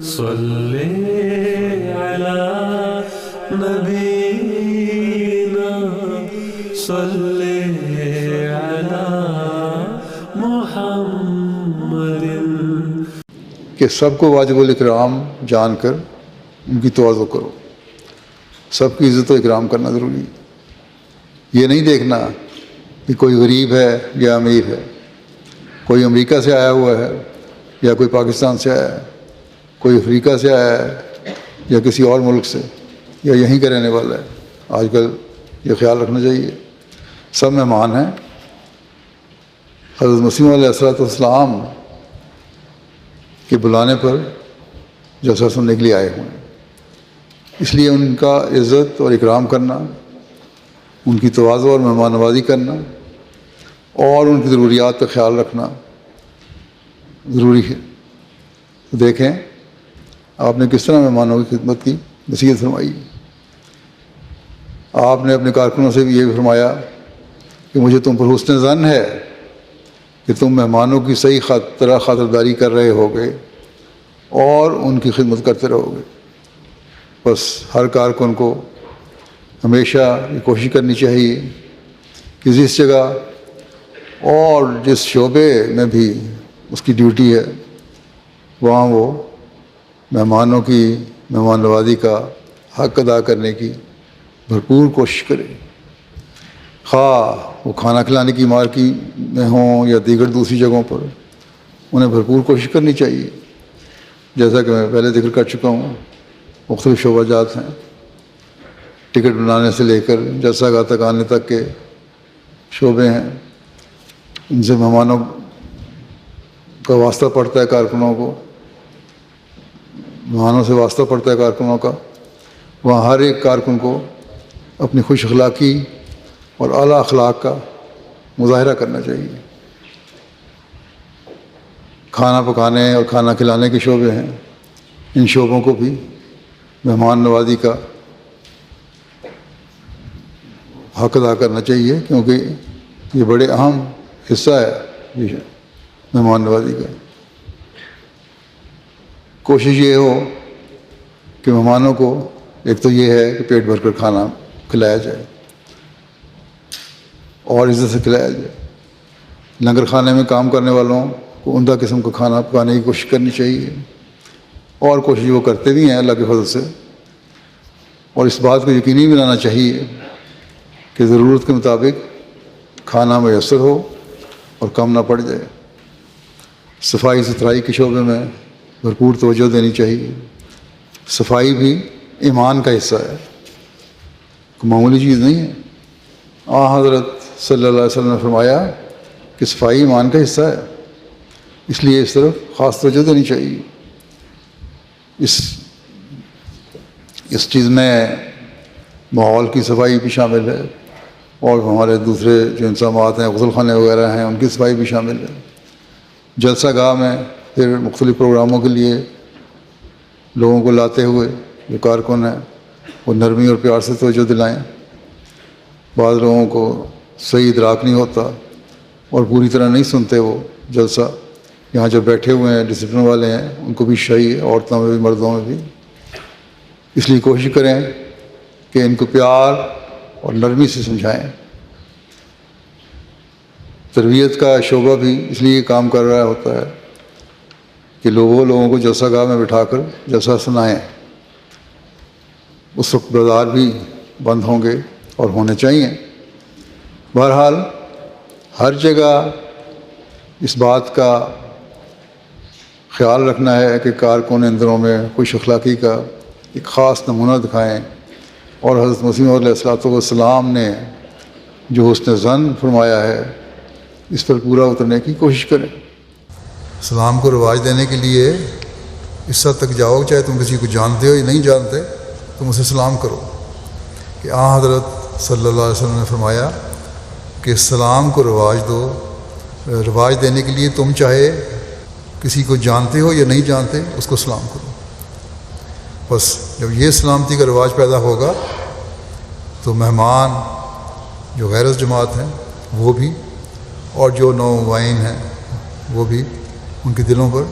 صلی علی نبینا صلی علی محمد کہ سب کو واجب الاکرام جان کر ان کی تواضع کرو. سب کی عزت و اکرام کرنا ضروری ہے. یہ نہیں دیکھنا کہ کوئی غریب ہے یا امیر ہے، کوئی امریکہ سے آیا ہوا ہے یا کوئی پاکستان سے آیا ہے، کوئی افریقہ سے آیا ہے یا کسی اور ملک سے یا یہیں کا رہنے والا ہے. آج کل یہ خیال رکھنا چاہیے سب مہمان ہیں. حضرت مسیح علیہ السلام کے بلانے پر جلسہ سننے کے لیے آئے ہوئے ہیں، اس لیے ان کا عزت اور اکرام کرنا، ان کی تواضع اور مہمان نوازی کرنا اور ان کی ضروریات کا خیال رکھنا ضروری ہے. دیکھیں آپ نے کس طرح مہمانوں کی خدمت کی نصیحت فرمائی. آپ نے اپنے کارکنوں سے بھی یہ فرمایا کہ مجھے تم پر حسن ظن ہے کہ تم مہمانوں کی صحیح طرح خاطرداری کر رہے ہوگے اور ان کی خدمت کرتے رہو گے. بس ہر کارکن کو ہمیشہ یہ کوشش کرنی چاہیے کہ جس جگہ اور جس شعبے میں بھی اس کی ڈیوٹی ہے وہاں وہ مہمانوں کی مہمان نوازی کا حق ادا کرنے کی بھرپور کوشش کرے. خواہ وہ کھانا کھلانے کی مارکی میں ہوں یا دیگر دوسری جگہوں پر، انہیں بھرپور کوشش کرنی چاہیے. جیسا کہ میں پہلے ذکر کر چکا ہوں، مختلف شعبہ جات ہیں، ٹکٹ بنانے سے لے کر جلسہ گاہ تک آنے تک کے شعبے ہیں. ان سے مہمانوں کا واسطہ پڑتا ہے، کارکنوں کو مہمانوں سے واسطہ پڑتا ہے کارکنوں کا. وہاں ہر ایک کارکن کو اپنی خوش اخلاقی اور اعلیٰ اخلاق کا مظاہرہ کرنا چاہیے. کھانا پکانے اور کھانا کھلانے کے شعبے ہیں، ان شعبوں کو بھی مہمان نوازی کا حق ادا کرنا چاہیے، کیونکہ یہ بڑے اہم حصہ ہے مہمان نوازی کا. کوشش یہ ہو کہ مہمانوں کو ایک تو یہ ہے کہ پیٹ بھر کر کھانا کھلایا جائے اور عزت سے کھلایا جائے. لنگر خانے میں کام کرنے والوں کو عمدہ قسم کا کھانا پکانے کی کوشش کرنی چاہیے، اور کوشش وہ کرتے بھی ہیں اللہ کے فضل سے. اور اس بات کو یقینی بنانا چاہیے کہ ضرورت کے مطابق کھانا میسر ہو اور کم نہ پڑ جائے. صفائی ستھرائی کے شعبے میں بھرپور توجہ دینی چاہیے. صفائی بھی ایمان کا حصہ ہے، کوئی معمولی چیز نہیں ہے. حضرت صلی اللہ علیہ وسلم نے فرمایا کہ صفائی ایمان کا حصہ ہے، اس لیے اس طرف خاص توجہ دینی چاہیے. اس چیز میں ماحول کی صفائی بھی شامل ہے، اور ہمارے دوسرے جو انتظامات ہیں، غسل خانے وغیرہ ہیں، ان کی صفائی بھی شامل ہے. جلسہ گاہ میں پھر مختلف پروگراموں کے لیے لوگوں کو لاتے ہوئے جو کارکن ہیں وہ نرمی اور پیار سے توجہ دلائیں. بعض لوگوں کو صحیح ادراک نہیں ہوتا اور پوری طرح نہیں سنتے وہ جلسہ. یہاں جو بیٹھے ہوئے ہیں ڈسپلن والے ہیں، ان کو بھی چاہیے، عورتوں میں بھی مردوں میں بھی. اس لیے کوشش کریں کہ ان کو پیار اور نرمی سے سمجھائیں. تربیت کا شعبہ بھی اس لیے کام کر رہا ہوتا ہے کہ لوگوں کو جلسہ گاہ میں بٹھا کر جلسہ سنائیں. اس وقت بازار بھی بند ہوں گے اور ہونے چاہیے. بہرحال ہر جگہ اس بات کا خیال رکھنا ہے کہ کارکن ان دنوں میں خوش اخلاقی کا ایک خاص نمونہ دکھائیں، اور حضرت مسیح علیہ السلام نے جو حسن ظن فرمایا ہے اس پر پورا اترنے کی کوشش کریں. اسلام کو رواج دینے کے لیے اس حد تک جاؤ، چاہے تم کسی کو جانتے ہو یا نہیں جانتے، تم اسے سلام کرو. کہ حضرت صلی اللہ علیہ وسلم نے فرمایا کہ سلام کو رواج دو. رواج دینے کے لیے تم چاہے کسی کو جانتے ہو یا نہیں جانتے اس کو سلام کرو. بس جب یہ سلامتی کا رواج پیدا ہوگا تو مہمان جو غیر جماعت ہیں وہ بھی، اور جو نومعین ہیں وہ بھی، ان کے دلوں پر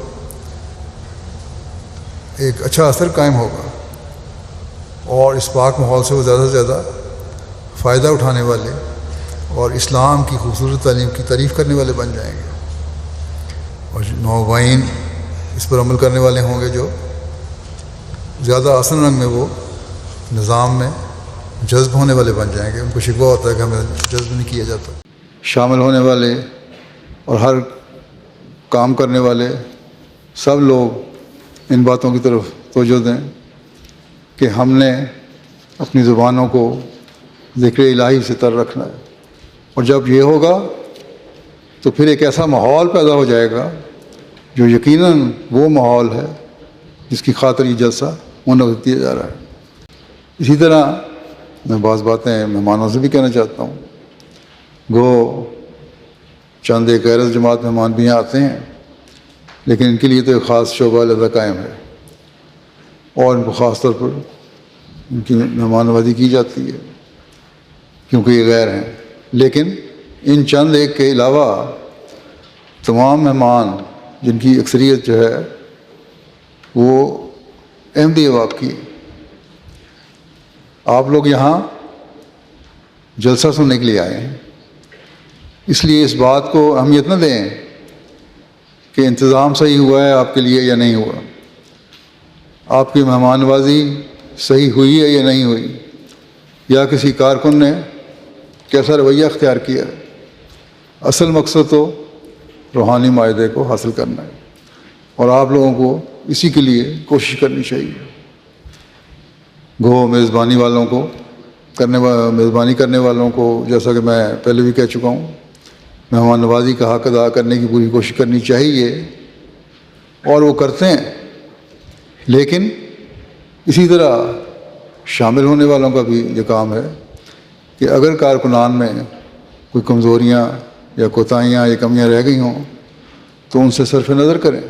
ایک اچھا اثر قائم ہوگا اور اس پاک ماحول سے وہ زیادہ سے زیادہ فائدہ اٹھانے والے اور اسلام کی خوبصورت تعلیم کی تعریف کرنے والے بن جائیں گے، اور نوبائین اس پر عمل کرنے والے ہوں گے جو زیادہ آسن رنگ میں وہ نظام میں جذب ہونے والے بن جائیں گے۔ ان کو شکوہ ہوتا ہے کہ ہمیں جذب نہیں کیا جاتا۔ شامل ہونے والے اور ہر کام کرنے والے سب لوگ ان باتوں کی طرف توجہ دیں کہ ہم نے اپنی زبانوں کو ذکر الہی سے تر رکھنا ہے، اور جب یہ ہوگا تو پھر ایک ایسا ماحول پیدا ہو جائے گا جو یقیناً وہ ماحول ہے جس کی خاطر یہ جلسہ منعقد کیا جا رہا ہے۔ اسی طرح میں بعض باتیں مہمانوں سے بھی کہنا چاہتا ہوں۔ گو چند ایک غیر جماعت مہمان بھی یہاں آتے ہیں، لیکن ان کے لیے تو ایک خاص شعبہ علیحدہ قائم ہے، اور ان کو خاص طور پر ان کی مہمان نوازی کی جاتی ہے کیونکہ یہ غیر ہیں۔ لیکن ان چند ایک کے علاوہ تمام مہمان جن کی اکثریت جو ہے وہ احمدی آپ کی، آپ لوگ یہاں جلسہ سننے کے لیے آئے ہیں، اس لیے اس بات کو اہمیت نہ دیں کہ انتظام صحیح ہوا ہے آپ کے لیے یا نہیں ہوا، آپ کی مہمان نوازی صحیح ہوئی ہے یا نہیں ہوئی، یا کسی کارکن نے کیسا رویہ اختیار کیا۔ اصل مقصد تو روحانی معاہدے کو حاصل کرنا ہے، اور آپ لوگوں کو اسی کے لیے کوشش کرنی چاہیے۔ گو میزبانی کرنے والوں کو جیسا کہ میں پہلے بھی کہہ چکا ہوں، مہمان نوازی کا حق ادا کرنے کی پوری کوشش کرنی چاہیے، اور وہ کرتے ہیں۔ لیکن اسی طرح شامل ہونے والوں کا بھی یہ کام ہے کہ اگر کارکنان میں کوئی کمزوریاں یا کوتاہیاں یا کمیاں رہ گئی ہوں تو ان سے صرف نظر کریں۔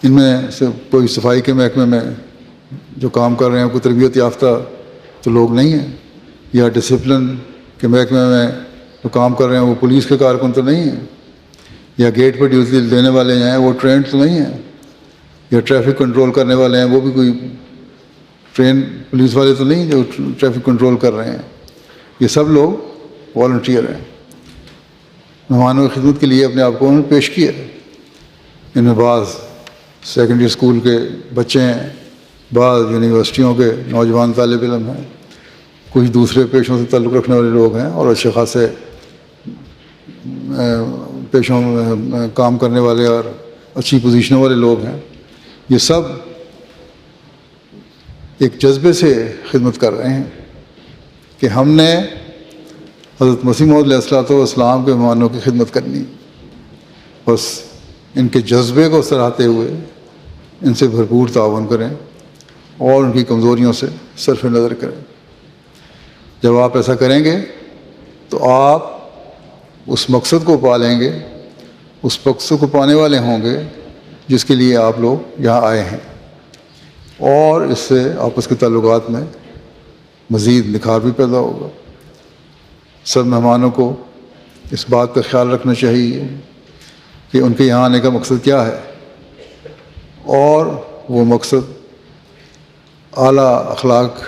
ان میں سے کوئی صفائی کے محکمے میں جو کام کر رہے ہیں کوئی تربیت یافتہ تو لوگ نہیں ہیں، یا ڈسپلن کے محکمے میں جو کام کر رہے ہیں وہ پولیس کے کارکن تو نہیں ہیں، یا گیٹ پر ڈیوٹی دینے والے ہیں وہ ٹرینڈ تو نہیں ہیں، یا ٹریفک کنٹرول کرنے والے ہیں وہ بھی کوئی ٹرین پولیس والے تو نہیں جو ٹریفک کنٹرول کر رہے ہیں۔ یہ سب لوگ والنٹیئر ہیں، مہمانوں کی خدمت کے لیے اپنے آپ کو انہوں نے پیش کیا ہے۔ ان میں بعض سیکنڈری اسکول کے بچے ہیں، بعض یونیورسٹیوں کے نوجوان طالب علم ہیں، کچھ دوسرے پیشوں سے تعلق رکھنے والے لوگ ہیں، اور اچھے خاصے پیشوں میں کام کرنے والے اور اچھی پوزیشنوں والے لوگ ہیں۔ یہ سب ایک جذبے سے خدمت کر رہے ہیں کہ ہم نے حضرت مسیح موعود علیہ الصلوۃ والسلام کے مہمانوں کی خدمت کرنی، بس ان کے جذبے کو سراہتے ہوئے ان سے بھرپور تعاون کریں اور ان کی کمزوریوں سے صرف نظر کریں۔ جب آپ ایسا کریں گے تو آپ اس مقصد کو پا لیں گے، اس مقصد کو پانے والے ہوں گے جس کے لیے آپ لوگ یہاں آئے ہیں، اور اس سے آپس کے تعلقات میں مزید نکھار بھی پیدا ہوگا۔ سب مہمانوں کو اس بات کا خیال رکھنا چاہیے کہ ان کے یہاں آنے کا مقصد کیا ہے، اور وہ مقصد اعلیٰ اخلاق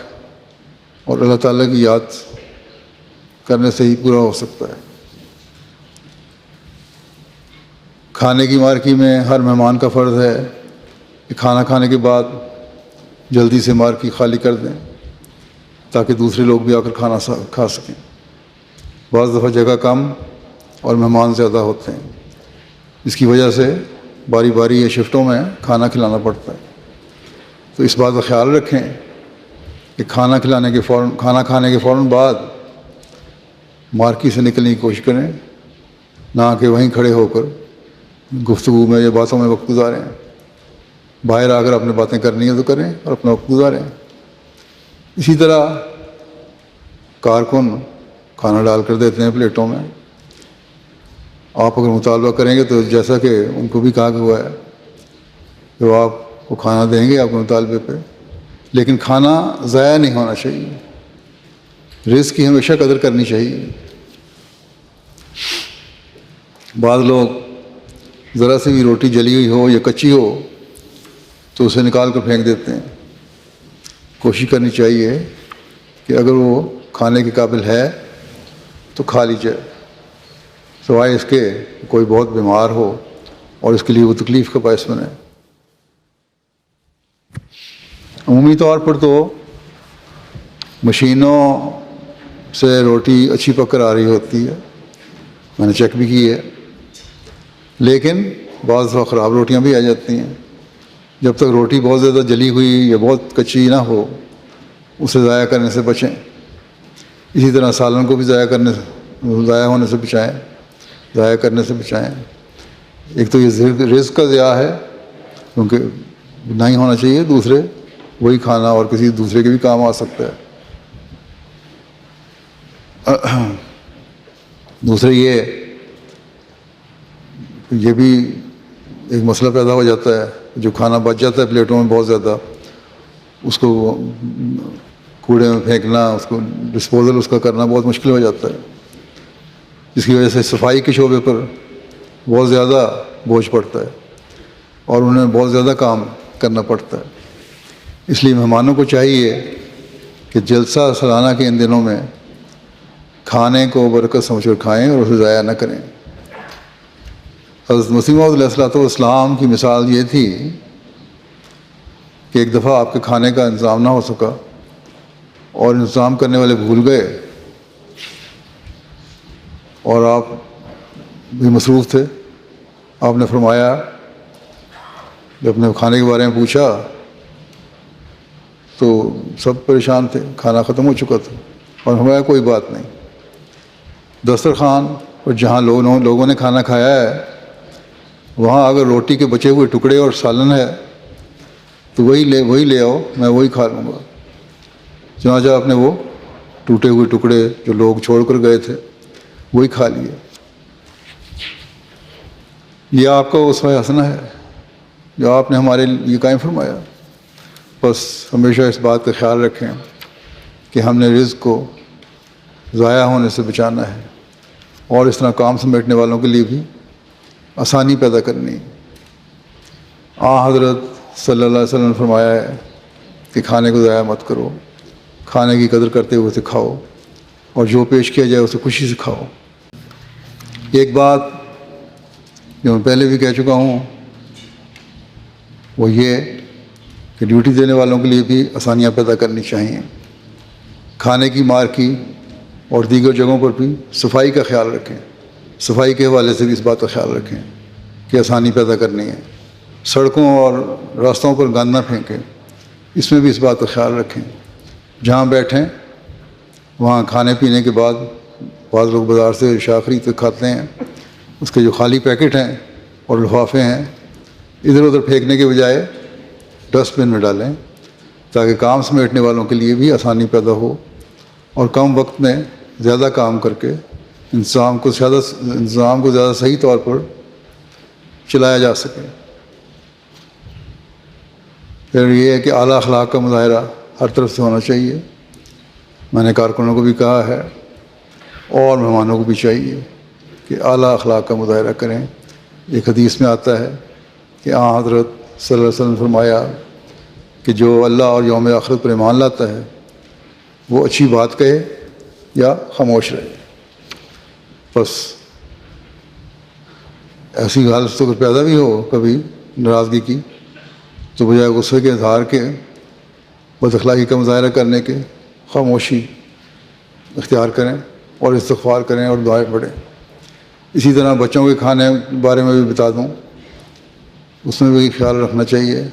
اور اللہ تعالیٰ کی یاد کرنے سے ہی پورا ہو سکتا ہے۔ کھانے کی مارکی میں ہر مہمان کا فرض ہے کہ کھانا کھانے کے بعد جلدی سے مارکی خالی کر دیں تاکہ دوسرے لوگ بھی آ کر کھانا کھا سکیں۔ بعض دفعہ جگہ کم اور مہمان زیادہ ہوتے ہیں، اس کی وجہ سے باری باری یا شفٹوں میں کھانا کھلانا پڑتا ہے۔ تو اس بات کا خیال رکھیں کہ کھانا کھانے کے فوراً بعد مارکی سے نکلنے کی کوشش کریں، نہ کہ وہیں کھڑے ہو کر گفتگو میں یا باتوں میں وقت گزاریں۔ باہر آ کر اپنے باتیں کرنی ہیں تو کریں اور اپنا وقت گزاریں۔ اسی طرح کارکن کھانا ڈال کر دیتے ہیں پلیٹوں میں، آپ اگر مطالبہ کریں گے تو جیسا کہ ان کو بھی کہا ہوا ہے کہ وہ آپ کو کھانا دیں گے آپ کے مطالبے پہ، لیکن کھانا ضائع نہیں ہونا چاہیے، رزق کی ہمیشہ قدر کرنی چاہیے۔ بعض لوگ ذرا سی بھی روٹی جلی ہوئی ہو یا کچی ہو تو تو اسے نکال کر پھینک دیتے ہیں۔ کوشش کرنی چاہیے کہ اگر وہ کھانے کے قابل ہے تو کھا لی جائے، سوائے اس کے کوئی بہت بیمار ہو اور اس کے لیے وہ تکلیف کا باعث بنے۔ عمومی طور پر تو مشینوں سے روٹی اچھی پک کر آ رہی ہوتی ہے، میں نے چیک بھی کی ہے، لیکن بعض دفعہ خراب روٹیاں بھی آ جاتی ہیں۔ جب تک روٹی بہت زیادہ جلی ہوئی یا بہت کچی نہ ہو اسے ضائع کرنے سے بچیں۔ اسی طرح سالن کو بھی ضائع ہونے سے بچائیں، ضائع کرنے سے بچائیں۔ ایک تو یہ رزق کا ضیاع ہے کیونکہ نہ ہی ہونا چاہیے، دوسرے وہی کھانا اور کسی دوسرے کے بھی کام آ سکتا ہے۔ دوسرے یہ بھی ایک مسئلہ پیدا ہو جاتا ہے، جو کھانا بچ جاتا ہے پلیٹوں میں بہت زیادہ، اس کو کوڑے میں پھینکنا، اس کو ڈسپوزل اس کا کرنا بہت مشکل ہو جاتا ہے، جس کی وجہ سے صفائی کے شعبے پر بہت زیادہ بوجھ پڑتا ہے اور انہیں بہت زیادہ کام کرنا پڑتا ہے۔ اس لیے مہمانوں کو چاہیے کہ جلسہ سالانہ کے ان دنوں میں کھانے کو برکت سمجھ کر کھائیں اور اسے ضائع نہ کریں۔ حضرت مسیح موعود علیہ الصلوۃ والسلام کی مثال یہ تھی کہ ایک دفعہ آپ کے کھانے کا انتظام نہ ہو سکا اور انتظام کرنے والے بھول گئے اور آپ بھی مصروف تھے۔ آپ نے فرمایا، جب اپنے کھانے کے بارے میں پوچھا تو سب پریشان تھے، کھانا ختم ہو چکا تھا، اور فرمایا کوئی بات نہیں، دسترخوان اور جہاں لوگوں نے کھانا کھایا ہے وہاں اگر روٹی کے بچے ہوئے ٹکڑے اور سالن ہے تو وہی لے آؤ، میں وہی کھا لوں گا۔ چنانچہ آپ نے وہ ٹوٹے ہوئے ٹکڑے جو لوگ چھوڑ کر گئے تھے وہی کھا لیے۔ یہ آپ کا اسوہ حسنہ ہے جو آپ نے ہمارے لیے قائم فرمایا۔ بس ہمیشہ اس بات کا خیال رکھیں کہ ہم نے رزق کو ضائع ہونے سے بچانا ہے اور اس طرح کام سمیٹنے والوں کے لیے بھی آسانی پیدا کرنی۔ حضرت صلی اللہ علیہ وسلم نے فرمایا ہے کہ کھانے کو ضائع مت کرو، کھانے کی قدر کرتے ہوئے اسے کھاؤ اور جو پیش کیا جائے اسے خوشی سے کھاؤ۔ ایک بات جو میں پہلے بھی کہہ چکا ہوں وہ یہ کہ ڈیوٹی دینے والوں کے لیے بھی آسانیاں پیدا کرنی چاہیے۔ کھانے کی مارکی اور دیگر جگہوں پر بھی صفائی کا خیال رکھیں، صفائی کے حوالے سے بھی اس بات کا خیال رکھیں کہ آسانی پیدا کرنی ہے۔ سڑکوں اور راستوں پر گند نہ پھینکیں، اس میں بھی اس بات کا خیال رکھیں۔ جہاں بیٹھیں وہاں کھانے پینے کے بعد بعض لوگ بازار سے اشیاء خرید کے کھاتے ہیں، اس کے جو خالی پیکٹ ہیں اور لفافے ہیں ادھر ادھر پھینکنے کے بجائے ڈسٹ بن میں ڈالیں تاکہ کام سمیٹنے والوں کے لیے بھی آسانی پیدا ہو اور کم وقت میں زیادہ کام کر کے انتظام کو زیادہ صحیح طور پر چلایا جا سکے۔ پھر یہ ہے کہ اعلیٰ اخلاق کا مظاہرہ ہر طرف سے ہونا چاہیے۔ میں نے کارکنوں کو بھی کہا ہے اور مہمانوں کو بھی چاہیے کہ اعلیٰ اخلاق کا مظاہرہ کریں۔ ایک حدیث میں آتا ہے کہ حضرت صلی اللہ علیہ وسلم نے فرمایا کہ جو اللہ اور یوم آخرت پر ایمان لاتا ہے وہ اچھی بات کہے یا خاموش رہے۔ بس ایسی حالت تو پیدا بھی ہو کبھی ناراضگی کی تو بجائے غصے کے اظہار کے، بد اخلاقی کا مظاہرہ کرنے کے، خاموشی اختیار کریں اور استغفار کریں اور دعائیں پڑھیں۔ اسی طرح بچوں کے کھانے بارے میں بھی بتا دوں، اس میں بھی خیال رکھنا چاہیے۔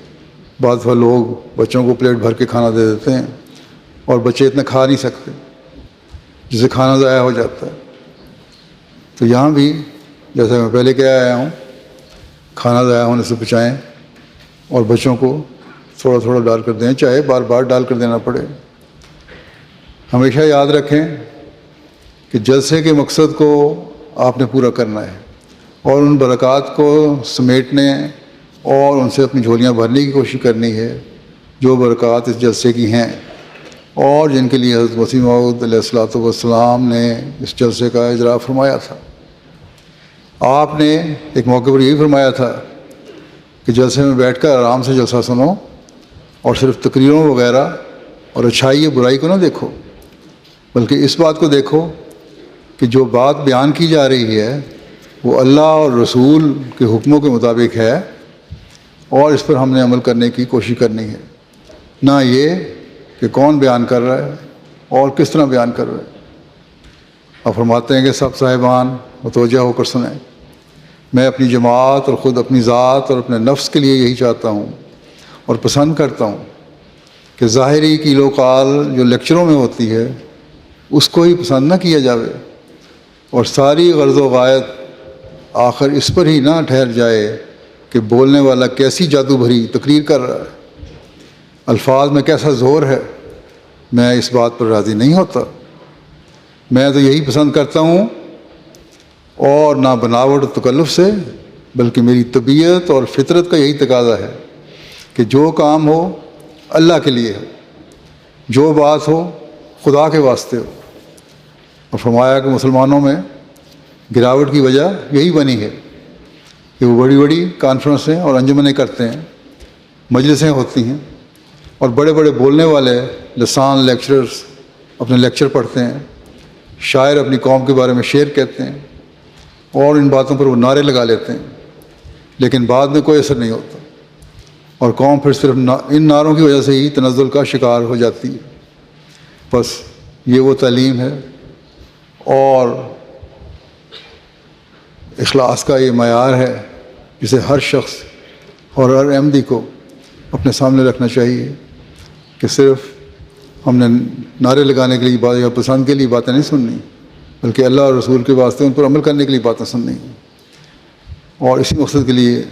بعض لوگ بچوں کو پلیٹ بھر کے کھانا دے دیتے ہیں اور بچے اتنا کھا نہیں سکتے جس سے کھانا ضائع ہو جاتا ہے۔ تو یہاں بھی جیسے میں پہلے کہہ آیا ہوں، کھانا ضائع ہونے سے بچائیں اور بچوں کو تھوڑا تھوڑا ڈال کر دیں، چاہے بار بار ڈال کر دینا پڑے۔ ہمیشہ یاد رکھیں کہ جلسے کے مقصد کو آپ نے پورا کرنا ہے اور ان برکات کو سمیٹنے اور ان سے اپنی جھولیاں بھرنے کی کوشش کرنی ہے جو برکات اس جلسے کی ہیں اور جن کے لیے حضرت مسیح موعود علیہ الصلوۃ والسلام نے اس جلسے کا اجرا فرمایا تھا۔ آپ نے ایک موقع پر یہی فرمایا تھا کہ جلسے میں بیٹھ کر آرام سے جلسہ سنو اور صرف تقریروں وغیرہ اور اچھائی یا برائی کو نہ دیکھو، بلکہ اس بات کو دیکھو کہ جو بات بیان کی جا رہی ہے وہ اللہ اور رسول کے حکموں کے مطابق ہے اور اس پر ہم نے عمل کرنے کی کوشش کرنی ہے، نہ یہ کہ کون بیان کر رہا ہے اور کس طرح بیان کر رہا ہے۔ اور فرماتے ہیں کہ سب صاحبان متوجہ ہو کر سنیں، میں اپنی جماعت اور خود اپنی ذات اور اپنے نفس کے لیے یہی چاہتا ہوں اور پسند کرتا ہوں کہ ظاہری قیل و قال جو لیکچروں میں ہوتی ہے اس کو ہی پسند نہ کیا جاوے، اور ساری غرض و غایت آخر اس پر ہی نہ ٹھہر جائے کہ بولنے والا کیسی جادو بھری تقریر کر رہا ہے، الفاظ میں کیسا زور ہے۔ میں اس بات پر راضی نہیں ہوتا، میں تو یہی پسند کرتا ہوں، اور نہ بناوٹ و تکلف سے بلکہ میری طبیعت اور فطرت کا یہی تقاضا ہے کہ جو کام ہو اللہ کے لیے ہو، جو بات ہو خدا کے واسطے ہو۔ اور فرمایا کہ مسلمانوں میں گراوٹ کی وجہ یہی بنی ہے کہ وہ بڑی بڑی کانفرنسیں اور انجمنیں کرتے ہیں، مجلسیں ہوتی ہیں، اور بڑے بڑے بولنے والے لسان لیکچررز اپنے لیکچر پڑھتے ہیں، شاعر اپنی قوم کے بارے میں شعر کہتے ہیں، اور ان باتوں پر وہ نعرے لگا لیتے ہیں، لیکن بعد میں کوئی اثر نہیں ہوتا، اور قوم پھر صرف ان نعروں کی وجہ سے ہی تنزل کا شکار ہو جاتی ہے۔ بس یہ وہ تعلیم ہے اور اخلاص کا یہ معیار ہے جسے ہر شخص اور ہر احمدی کو اپنے سامنے رکھنا چاہیے کہ صرف ہم نے نعرے لگانے کے لیے بات یا پسند کے لیے باتیں نہیں سننی، بلکہ اللہ اور رسول کے واسطے ان پر عمل کرنے کے لیے باتیں سننی ہیں، اور اسی مقصد کے لیے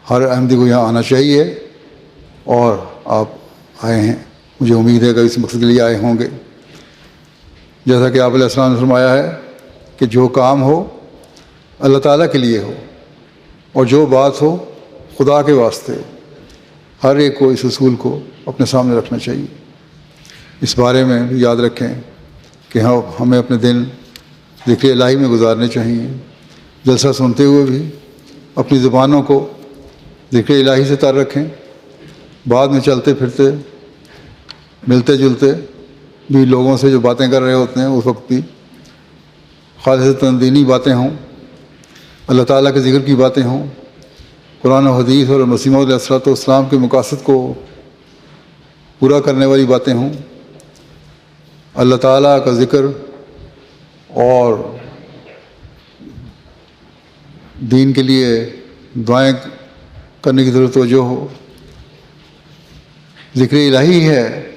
ہر احمدی کو یہاں آنا چاہیے، اور آپ آئے ہیں، مجھے امید ہے کہ اس مقصد کے لیے آئے ہوں گے۔ جیسا کہ آپ علیہ السلام نے فرمایا ہے کہ جو کام ہو اللہ تعالیٰ کے لیے ہو اور جو بات ہو خدا کے واسطے ہو، ہر ایک کو اس اصول کو اپنے سامنے رکھنا چاہیے۔ اس بارے میں بھی یاد رکھیں کہ ہمیں اپنے دن ذکر الہی میں گزارنے چاہیے، جلسہ سنتے ہوئے بھی اپنی زبانوں کو ذکر الہی سے تر رکھیں، بعد میں چلتے پھرتے ملتے جلتے بھی لوگوں سے جو باتیں کر رہے ہوتے ہیں اس وقت بھی خالصتاً دینی باتیں ہوں، اللہ تعالیٰ کے ذکر کی باتیں ہوں، قرآن و حدیث اور مسیح علیہ الصلوۃ والسلام کے مقاصد کو پورا کرنے والی باتیں ہوں، اللہ تعالیٰ کا ذکر اور دین کے لیے دعائیں کرنے کی ضرورت توجہ ہو۔ ذکر الہی ہے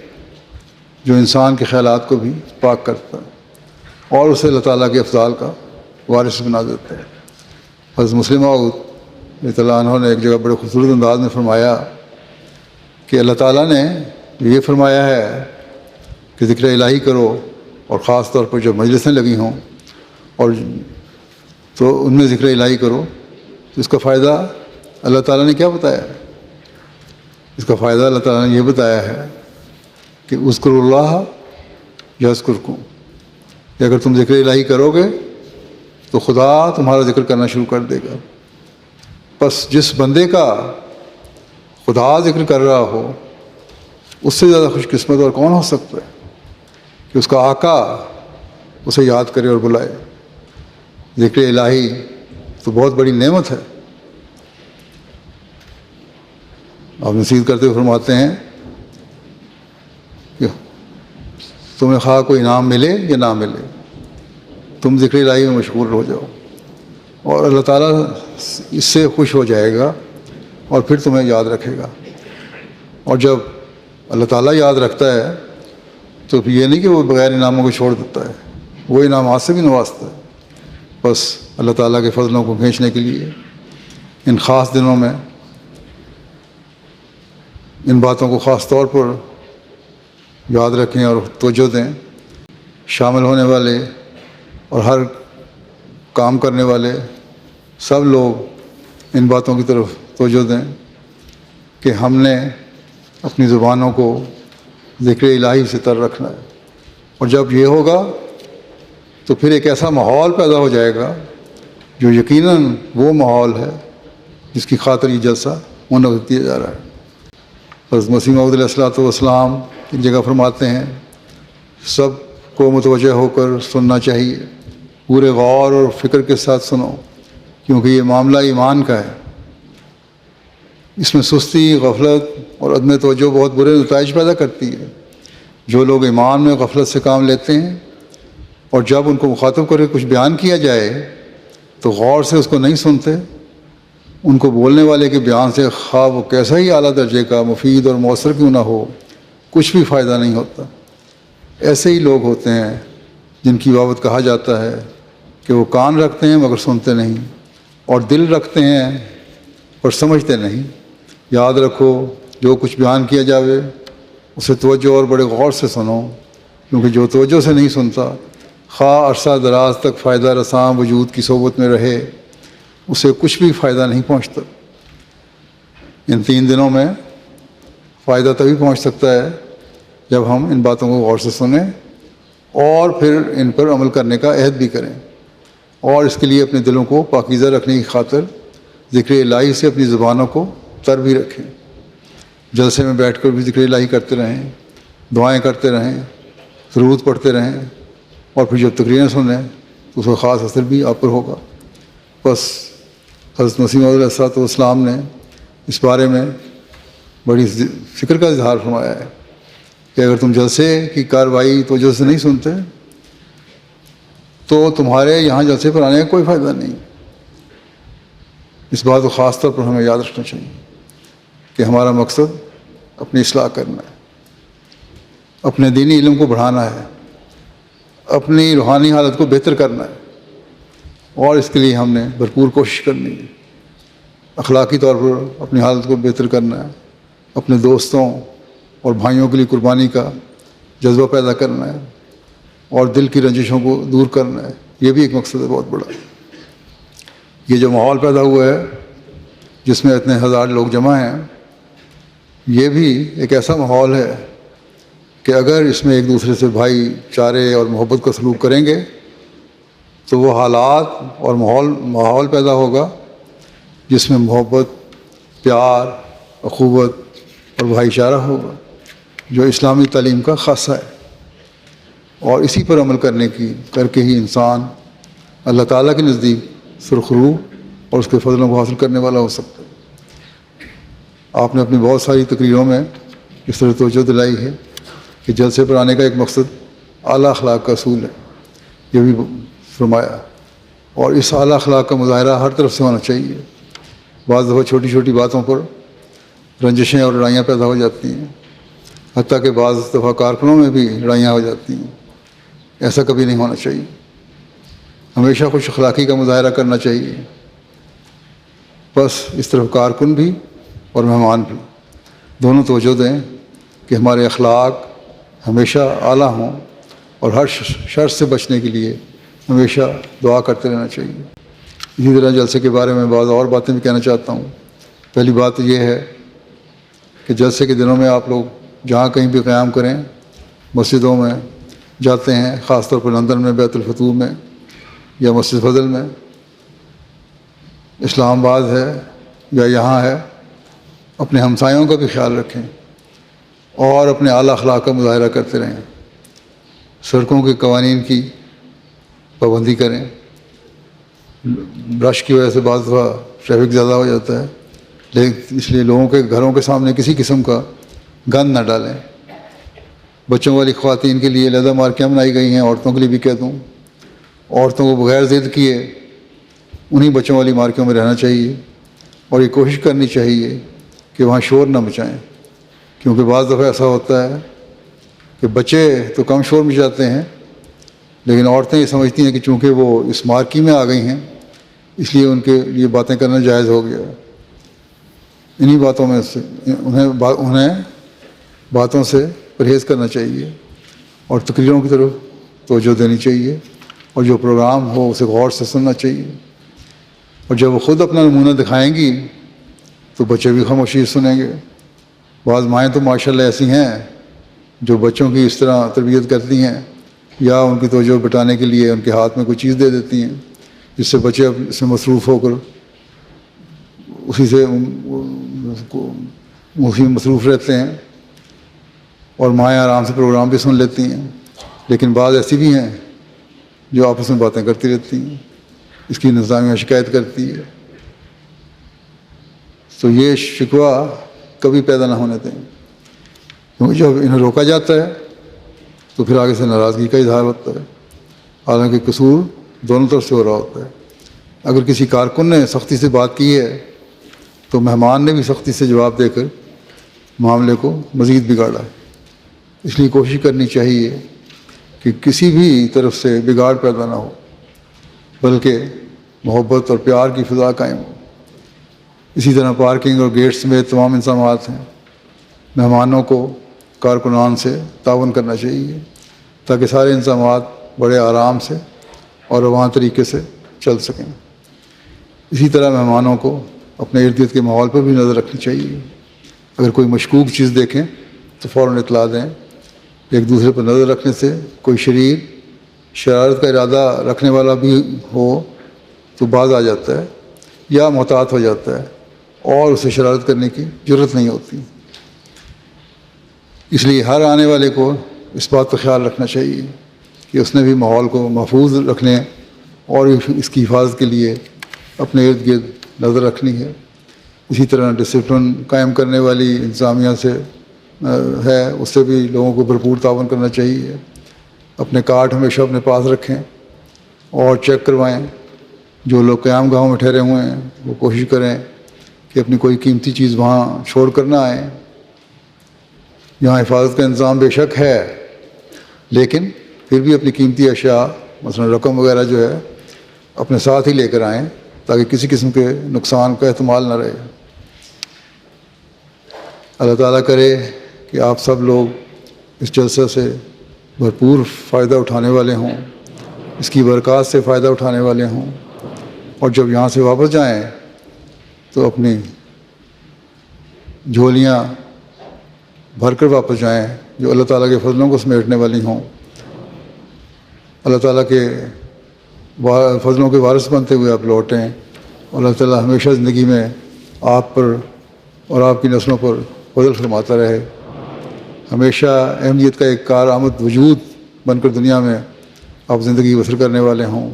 جو انسان کے خیالات کو بھی پاک کرتا ہے اور اسے اللہ تعالیٰ کے افضال کا وارث بنا دیتا ہے۔ حضرت مسلم موعود رضی اللہ عنہ نے ایک جگہ بڑے خوبصورت انداز میں فرمایا کہ اللہ تعالیٰ نے یہ فرمایا ہے کہ ذکر الہی کرو، اور خاص طور پر جب مجلسیں لگی ہوں اور تو ان میں ذکر الہی کرو، تو اس کا فائدہ اللہ تعالیٰ نے کیا بتایا ہے؟ اس کا فائدہ اللہ تعالیٰ نے یہ بتایا ہے کہ اذکروا اللہ یذکرکم، کہ اگر تم ذکر الہی کرو گے تو خدا تمہارا ذکر کرنا شروع کر دے گا۔ بس جس بندے کا خدا ذکر کر رہا ہو اس سے زیادہ خوش قسمت اور کون ہو سکتا ہے کہ اس کا آقا اسے یاد کرے اور بلائے۔ ذکر الہی تو بہت بڑی نعمت ہے۔ آپ نصیحت کرتے ہوئے فرماتے ہیں کہ تمہیں خواہ کوئی انعام ملے یا نہ ملے، تم ذکر الہی میں مشغول ہو جاؤ، اور اللہ تعالیٰ اس سے خوش ہو جائے گا اور پھر تمہیں یاد رکھے گا۔ اور جب اللہ تعالیٰ یاد رکھتا ہے تو یہ نہیں کہ وہ بغیر انعاموں کو چھوڑ دیتا ہے، وہ انعامات سے بھی نوازتا ہے۔ بس اللہ تعالیٰ کے فضلوں کو کھینچنے کے لیے ان خاص دنوں میں ان باتوں کو خاص طور پر یاد رکھیں اور توجہ دیں۔ شامل ہونے والے اور ہر کام کرنے والے سب لوگ ان باتوں کی طرف توجہ دیں کہ ہم نے اپنی زبانوں کو ذکر الہی سے تر رکھنا ہے، اور جب یہ ہوگا تو پھر ایک ایسا ماحول پیدا ہو جائے گا جو یقیناً وہ ماحول ہے جس کی خاطر یہ جلسہ منعقد کیا جا رہا ہے۔ حضرت مسیح موعود علیہ الصلوۃ والسلام ایک جگہ فرماتے ہیں سب کو متوجہ ہو کر سننا چاہیے، پورے غور اور فکر کے ساتھ سنو، کیونکہ یہ معاملہ ایمان کا ہے۔ اس میں سستی، غفلت اور عدم توجہ بہت برے نتائج پیدا کرتی ہے۔ جو لوگ ایمان میں غفلت سے کام لیتے ہیں اور جب ان کو مخاطب کر کے کچھ بیان کیا جائے تو غور سے اس کو نہیں سنتے، ان کو بولنے والے کے بیان سے خواہ وہ کیسا ہی اعلیٰ درجے کا، مفید اور مؤثر کیوں نہ ہو، کچھ بھی فائدہ نہیں ہوتا۔ ایسے ہی لوگ ہوتے ہیں جن کی بابت کہا جاتا ہے کہ وہ کان رکھتے ہیں مگر سنتے نہیں، اور دل رکھتے ہیں پر سمجھتے نہیں۔ یاد رکھو جو کچھ بیان کیا جاوے اسے توجہ اور بڑے غور سے سنو، کیونکہ جو توجہ سے نہیں سنتا خواہ عرصہ دراز تک فائدہ رساں وجود کی صحبت میں رہے اسے کچھ بھی فائدہ نہیں پہنچتا۔ ان 3 دنوں میں فائدہ تبھی پہنچ سکتا ہے جب ہم ان باتوں کو غور سے سنیں اور پھر ان پر عمل کرنے کا عہد بھی کریں، اور اس کے لیے اپنے دلوں کو پاکیزہ رکھنے کی خاطر ذکر الہی سے اپنی زبانوں کو تر بھی رکھیں۔ جلسے میں بیٹھ کر بھی ذکر الہی کرتے رہیں، دعائیں کرتے رہیں، درود پڑھتے رہیں، اور پھر جب تقریریں سنیں تو اس کا خاص اثر بھی آپ پر ہوگا۔ بس حضرت مسیح موعود علیہ الصلوۃ والسلام نے اس بارے میں بڑی فکر کا اظہار فرمایا ہے کہ اگر تم جلسے کی کارروائی توجہ سے نہیں سنتے تو تمہارے یہاں جلسے پر آنے کا کوئی فائدہ نہیں۔ اس بات کو خاص طور پر ہمیں یاد رکھنا چاہیے کہ ہمارا مقصد اپنی اصلاح کرنا ہے، اپنے دینی علم کو بڑھانا ہے، اپنی روحانی حالت کو بہتر کرنا ہے، اور اس کے لیے ہم نے بھرپور کوشش کرنی ہے۔ اخلاقی طور پر اپنی حالت کو بہتر کرنا ہے، اپنے دوستوں اور بھائیوں کے لیے قربانی کا جذبہ پیدا کرنا ہے، اور دل کی رنجشوں کو دور کرنا ہے۔ یہ بھی ایک مقصد ہے بہت بڑا۔ یہ جو ماحول پیدا ہوا ہے جس میں اتنے ہزار لوگ جمع ہیں، یہ بھی ایک ایسا ماحول ہے کہ اگر اس میں ایک دوسرے سے بھائی چارے اور محبت کا سلوک کریں گے تو وہ حالات اور ماحول پیدا ہوگا جس میں محبت، پیار، اخوت اور بھائی چارہ ہوگا، جو اسلامی تعلیم کا خاصہ ہے۔ اور اسی پر عمل کر کے ہی انسان اللہ تعالیٰ کے نزدیک سرخرو اور اس کے فضلوں کو حاصل کرنے والا ہو سکتا ہے۔ آپ نے اپنی بہت ساری تقریروں میں اس طرح توجہ دلائی ہے کہ جلسے پر آنے کا ایک مقصد اعلیٰ اخلاق کا اصول ہے، یہ بھی فرمایا، اور اس اعلیٰ اخلاق کا مظاہرہ ہر طرف سے ہونا چاہیے۔ بعض دفعہ چھوٹی چھوٹی باتوں پر رنجشیں اور لڑائیاں پیدا ہو جاتی ہیں، حتیٰ کہ بعض دفعہ کارکنوں میں بھی لڑائیاں ہو جاتی ہیں۔ ایسا کبھی نہیں ہونا چاہیے، ہمیشہ خوش اخلاقی کا مظاہرہ کرنا چاہیے۔ بس اس طرف کارکن بھی اور مہمان بھی دونوں توجہ دیں کہ ہمارے اخلاق ہمیشہ اعلیٰ ہوں، اور ہر شر سے بچنے کے لیے ہمیشہ دعا کرتے رہنا چاہیے۔ اسی طرح جلسے کے بارے میں بعض اور باتیں بھی کہنا چاہتا ہوں۔ پہلی بات یہ ہے کہ جلسے کے دنوں میں آپ لوگ جہاں کہیں بھی قیام کریں، مسجدوں میں جاتے ہیں، خاص طور پر لندن میں بیت الفتوح میں یا مسجد فضل میں، اسلام آباد ہے یا یہاں ہے، اپنے ہمسایوں کا بھی خیال رکھیں اور اپنے اعلیٰ اخلاق کا مظاہرہ کرتے رہیں۔ سڑکوں کے قوانین کی پابندی کریں۔ رش کی وجہ سے بعض دفعہ ٹریفک زیادہ ہو جاتا ہے، لیکن اس لیے لوگوں کے گھروں کے سامنے کسی قسم کا گند نہ ڈالیں۔ بچوں والی خواتین کے لیے علیحدہ مارکیاں بنائی گئی ہیں، عورتوں کے لیے بھی کہہ دوں، عورتوں کو بغیر ضد کیے انہی بچوں والی مارکیوں میں رہنا چاہیے، اور یہ کوشش کرنی چاہیے کہ وہاں شور نہ مچائیں، کیونکہ بعض دفعہ ایسا ہوتا ہے کہ بچے تو کم شور مچاتے ہیں، لیکن عورتیں یہ سمجھتی ہیں کہ چونکہ وہ اس مارکی میں آ گئی ہیں اس لیے ان کے لیے باتیں کرنا جائز ہو گیا۔ انہی باتوں میں سے انہیں باتوں سے پرہیز کرنا چاہیے اور تقریروں کی طرف توجہ دینی چاہیے، اور جو پروگرام ہو اسے غور سے سننا چاہیے، اور جب وہ خود اپنا نمونہ دکھائیں گی تو بچے بھی خاموشی سنیں گے۔ بعض مائیں تو ماشاءاللہ ایسی ہیں جو بچوں کی اس طرح تربیت کرتی ہیں یا ان کی توجہ بٹانے کے لیے ان کے ہاتھ میں کوئی چیز دے دیتی ہیں، جس سے بچے اب اس میں مصروف ہو کر اسی سے مصروف رہتے ہیں، اور مائیں آرام سے پروگرام بھی سن لیتی ہیں، لیکن بعض ایسی بھی ہیں جو آپس میں باتیں کرتی رہتی ہیں، اس کی انتظامیہ شکایت کرتی ہے. تو یہ شکوہ کبھی پیدا نہ ہونے دیں، کیونکہ جب انہیں روکا جاتا ہے تو پھر آگے سے ناراضگی کا اظہار ہوتا ہے، حالانکہ قصور دونوں طرف سے ہو رہا ہوتا ہے. اگر کسی کارکن نے سختی سے بات کی ہے تو مہمان نے بھی سختی سے جواب دے کر معاملے کو مزید بگاڑا ہے. اس لیے کوشش کرنی چاہیے کہ کسی بھی طرف سے بگاڑ پیدا نہ ہو، بلکہ محبت اور پیار کی فضا قائم ہو. اسی طرح پارکنگ اور گیٹس میں تمام انتظامات ہیں، مہمانوں کو کارکنان سے تعاون کرنا چاہیے تاکہ سارے انتظامات بڑے آرام سے اور رواں طریقے سے چل سکیں. اسی طرح مہمانوں کو اپنے ارد گرد کے ماحول پر بھی نظر رکھنی چاہیے. اگر کوئی مشکوک چیز دیکھیں تو فوراً اطلاع دیں. ایک دوسرے پر نظر رکھنے سے کوئی شریر شرارت کا ارادہ رکھنے والا بھی ہو تو باز آ جاتا ہے یا محتاط ہو جاتا ہے اور اسے شرارت کرنے کی ضرورت نہیں ہوتی. اس لیے ہر آنے والے کو اس بات کا خیال رکھنا چاہیے کہ اس نے بھی ماحول کو محفوظ رکھنے اور اس کی حفاظت کے لیے اپنے ارد گرد نظر رکھنی ہے. اسی طرح ڈسپلن قائم کرنے والی انتظامیہ سے ہے، اس سے بھی لوگوں کو بھرپور تعاون کرنا چاہیے. اپنے کارڈ ہمیشہ اپنے پاس رکھیں اور چیک کروائیں. جو لوگ قیام گاہوں میں ٹھہرے ہوئے ہیں وہ کوشش کریں کہ اپنی کوئی قیمتی چیز وہاں چھوڑ کر نہ آئیں. یہاں حفاظت کا انتظام بے شک ہے، لیکن پھر بھی اپنی قیمتی اشیاء مثلا رقم وغیرہ جو ہے اپنے ساتھ ہی لے کر آئیں تاکہ کسی قسم کے نقصان کا احتمال نہ رہے. اللہ تعالیٰ کرے کہ آپ سب لوگ اس جلسہ سے بھرپور فائدہ اٹھانے والے ہوں، اس کی برکات سے فائدہ اٹھانے والے ہوں، اور جب یہاں سے واپس جائیں تو اپنی جھولیاں بھر کر واپس جائیں جو اللہ تعالیٰ کے فضلوں کو سمیٹنے والی ہوں. اللہ تعالیٰ کے فضلوں کے وارث بنتے ہوئے آپ لوٹیں، اور اللہ تعالیٰ ہمیشہ زندگی میں آپ پر اور آپ کی نسلوں پر فضل فرماتا رہے. ہمیشہ اہمیت کا ایک کارآمد وجود بن کر دنیا میں آپ زندگی بسر کرنے والے ہوں.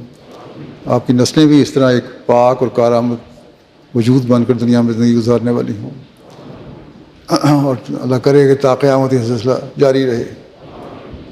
آپ کی نسلیں بھی اس طرح ایک پاک اور کارآمد وجود بن کر دنیا میں زندگی گزارنے والی ہوں، اور اللہ کرے کہ تا قیامت یہ سلسلہ جاری رہے.